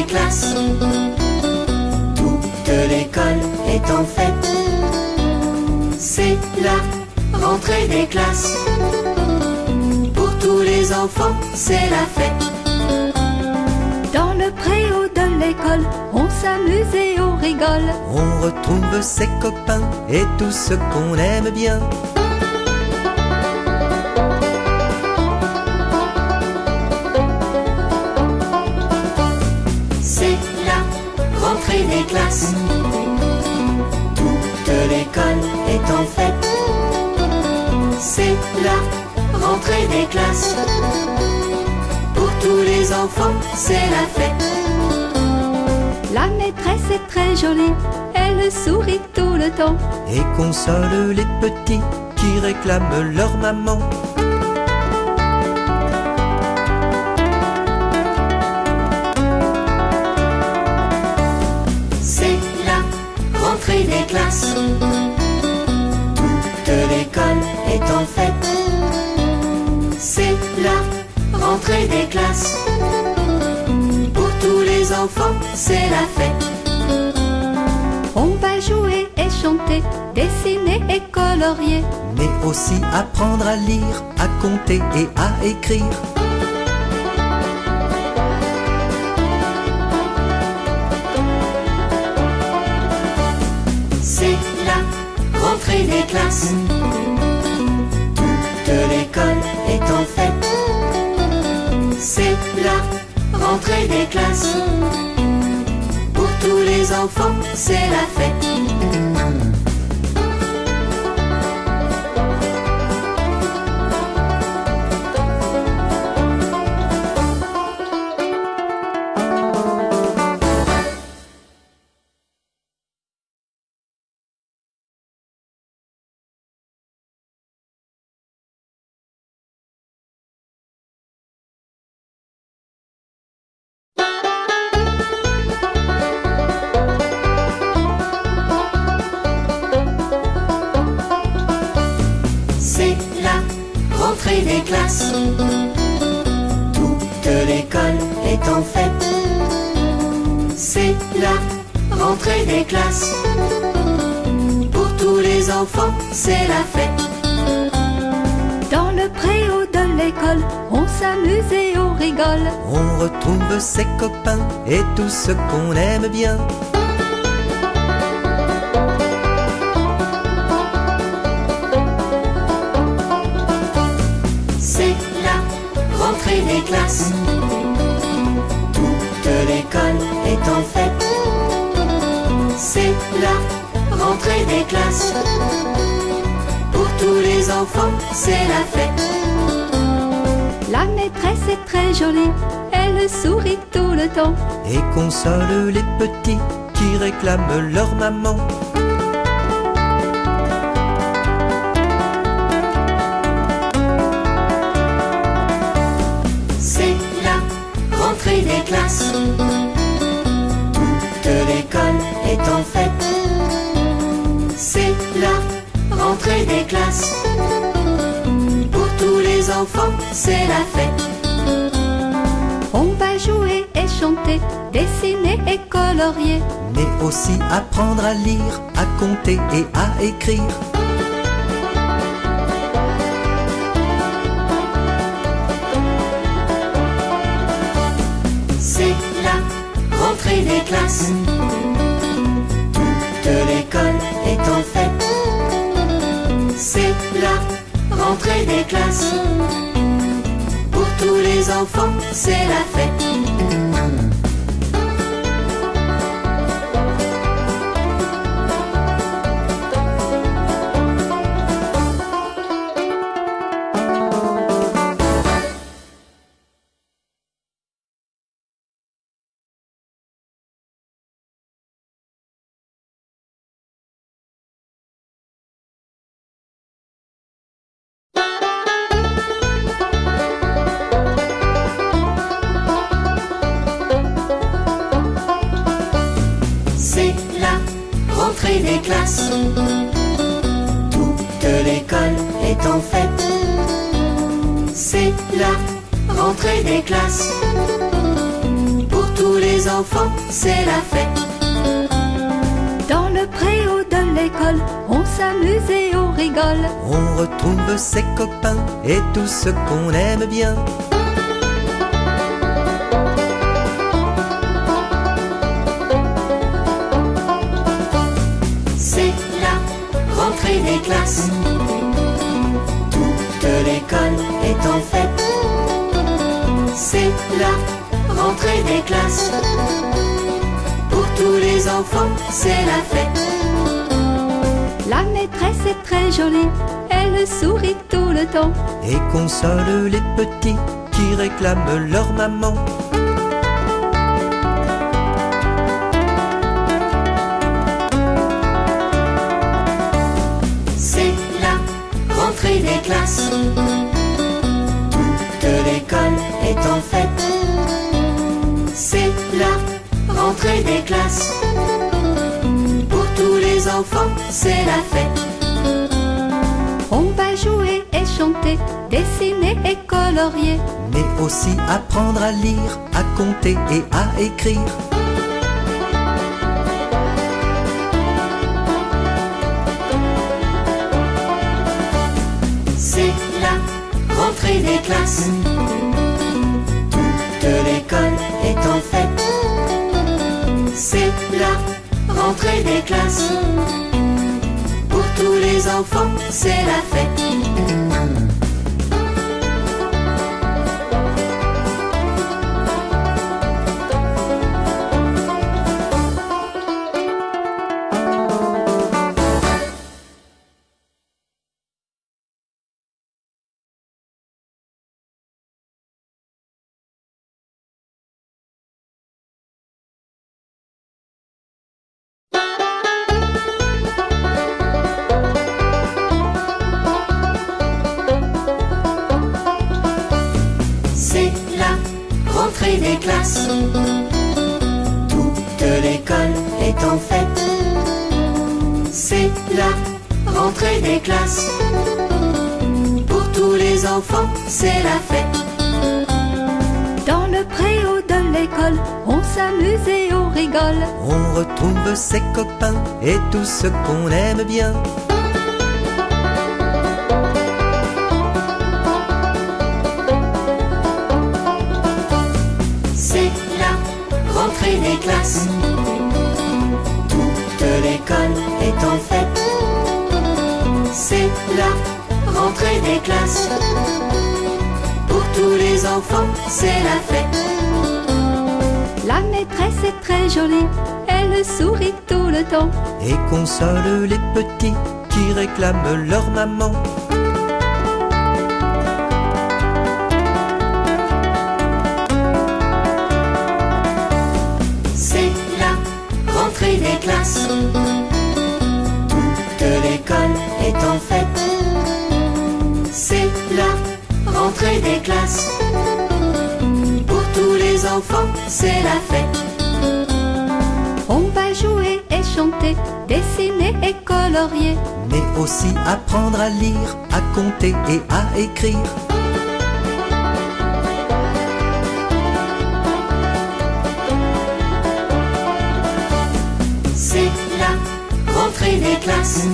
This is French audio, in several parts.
classes. Toute l'école est en fête. C'est la rentrée des classes. Pour tous les enfants, c'est la fête. Dans le préau de l'école, on s'amuse et on rigole. On retrouve ses copains et tout ce qu'on aime bien. C'est la rentrée des classes. Toute l'école est en fête. C'est la rentrée des classes. Pour tous les enfants, c'est la fête. La maîtresse est très jolie, elle sourit tout le temps et console les petits qui réclament leur maman. C'est la rentrée des classes. Toute l'école est en fête. C'est la rentrée des classes. Pour tous les enfants, c'est la fête. On va jouer et chanter, dessiner et colorier, mais aussi apprendre à lire, à compter et à écrire. C'est la rentrée des classes. Toute l'école est en fête. C'est la rentrée des classes. Pour tous les enfants, c'est la fête. C'est la rentrée des classes. Toute l'école est en fête. C'est la rentrée des classes. Pour tous les enfants, c'est la fête. Dans le préau de l'école, on s'amuse et on rigole. On retrouve ses copains et tout ce qu'on aime bien. C'est la rentrée des classes. Toute l'école est en fête. C'est la rentrée des classes. Pour tous les enfants, c'est la fête. La maîtresse est très jolie, elle sourit tout le temps et console les petits qui réclament leur maman. C'est la rentrée des classes. Toute l'école est en fête. C'est la rentrée des classes. Pour tous les enfants, c'est la fête. On va jouer et chanter, dessiner et colorier, mais aussi apprendre à lire, à compter et à écrire. C'est la rentrée des classes. Toute l'école est en fête. C'est la rentrée des classes. Pour tous les enfants, c'est la fête. Rentrée des classes. Toute l'école est en fête. C'est la rentrée des classes. Pour tous les les enfants, c'est la fête. Dans le préau de l'école, on s'amuse et on rigole. On retrouve ses copains et tout ce qu'on aime bien. C'est la rentrée des classes. Toute l'école est en fête. C'est la rentrée des classes. Pour tous les enfants, c'est la fête. La maîtresse est très jolie, elle sourit tout le temps. Et console les petits qui réclament leur maman. C'est la rentrée des classes. Toute l'école est en fête. C'est la rentrée des classes. Pour tous les enfants, c'est la fête. On va jouer et chanter, dessiner et colorier. Mais aussi apprendre à lire, à compter et à écrire. C'est la rentrée des classes. Toute l'école est en fête. C'est la rentrée des classes. Pour tous les enfants, c'est la fête. C'est la rentrée des classes. Toute l'école est en fête. C'est la rentrée des classes. Pour tous les enfants, c'est la fête. Dans le préau de l'école, on s'amuse et on rigole. On retrouve ses copains et tout ce qu'on aime bien. C'est la rentrée des classes. Toute l'école est en fête. C'est la rentrée des classes. Pour tous les enfants, c'est la fête. La maîtresse est très jolie, elle sourit tout le temps. Et console les petits qui réclament leur maman. C'est la rentrée des classes. Toute l'école est en fête. C'est la rentrée des classes. Pour tous les enfants, c'est la fête. On va jouer et chanter, dessiner et colorier. Mais aussi apprendre à lire, à compter et à écrire. C'est la rentrée des classes.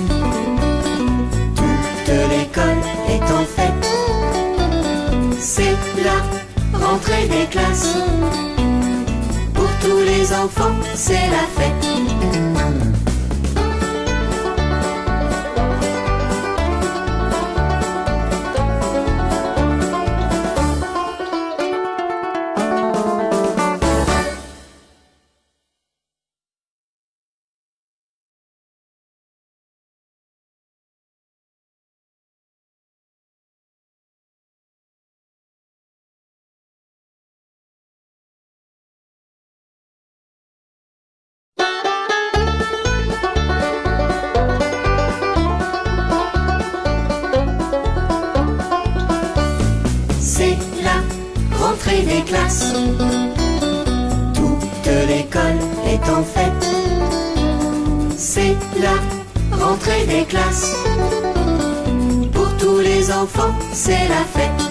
Toute l'école est en fête. C'est la rentrée des classes. Pour tous les enfants, c'est la fête. C'est la rentrée des classes. Toute l'école est en fête. C'est la rentrée des classes. Pour tous les enfants, c'est la fête.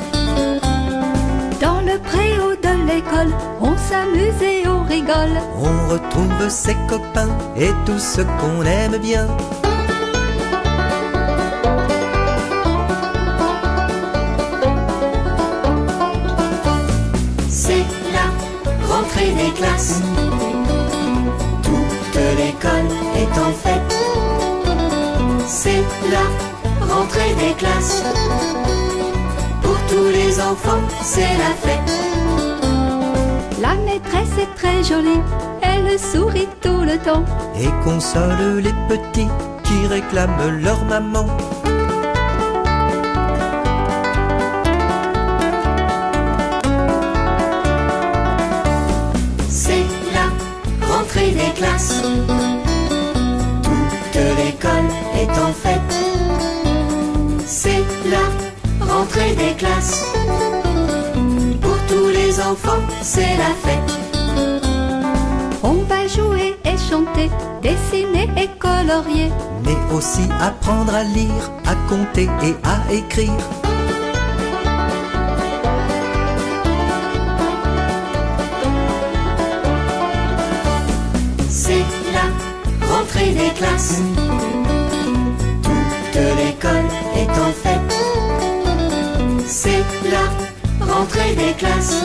Dans le le préau de l'école, on s'amuse et on rigole. On retrouve ses copains et tout ce qu'on aime bien. C'est la rentrée des classes. Toute l'école est en fête. C'est la rentrée des classes. Pour tous les enfants, c'est la fête. La maîtresse est très jolie, elle sourit tout le temps et console les petits qui réclament leur maman. C'est la rentrée des classes. Toute l'école est en fête. C'est la rentrée des classes. Pour tous les enfants, c'est la fête. On va jouer et chanter, dessiner et colorier, mais aussi apprendre à lire, à compter et à écrire. C'est la rentrée des classes. Toute l'école est en fête. C'est la rentrée des classes.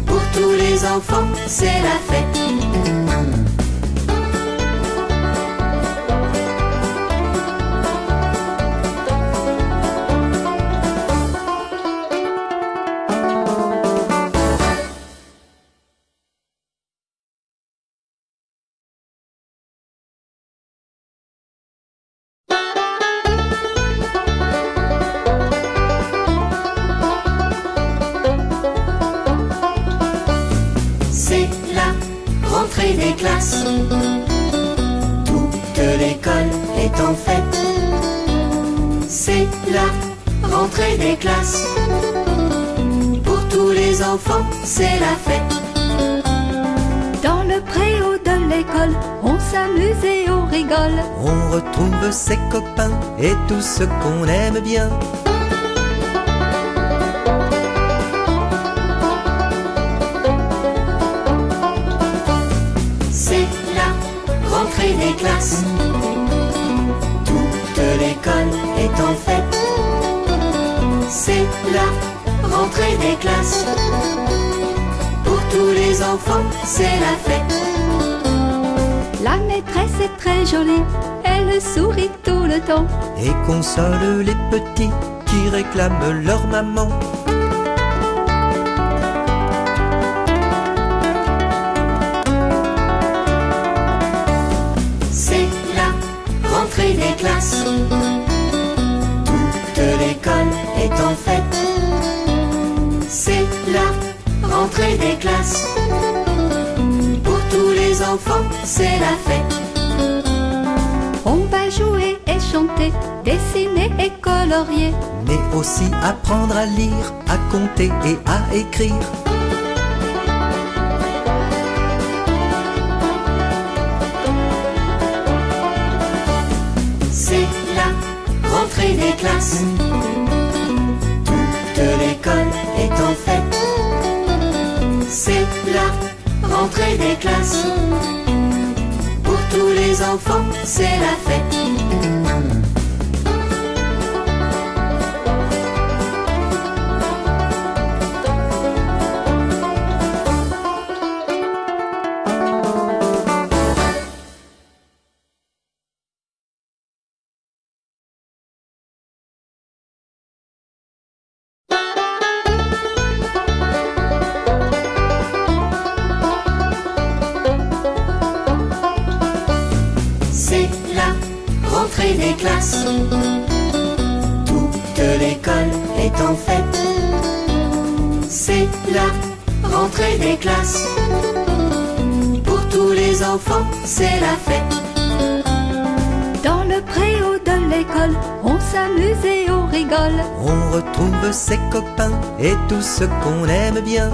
Pour tous les enfants, c'est la fête. Rentrée des classes. Toute l'école est en fête. C'est la rentrée des classes. Pour tous les enfants, c'est la fête. Dans le préau de l'école, on s'amuse et on rigole. On retrouve ses copains et tout ce qu'on aime bien. Rentrée des classes. Toute l'école est en fête. C'est la rentrée des classes. Pour tous les enfants, c'est la fête. La maîtresse est très jolie, elle sourit tout le temps et console les petits qui réclament leur maman. Rentrée des classes. Toute l'école est en fête. C'est la rentrée des classes. Pour tous les enfants, c'est la fête. On va jouer et chanter, dessiner et colorier, mais aussi apprendre à lire, à compter et à écrire. Rentrée des classes. Toute l'école est en fête. C'est la rentrée des classes. Pour tous les enfants, c'est la fête. Rentrée des classes. Toute l'école est en fête. C'est la rentrée des classes. Pour tous les enfants, c'est la fête. Dans le préau de l'école, on s'amuse et on rigole. On retrouve ses copains et tout ce qu'on aime bien.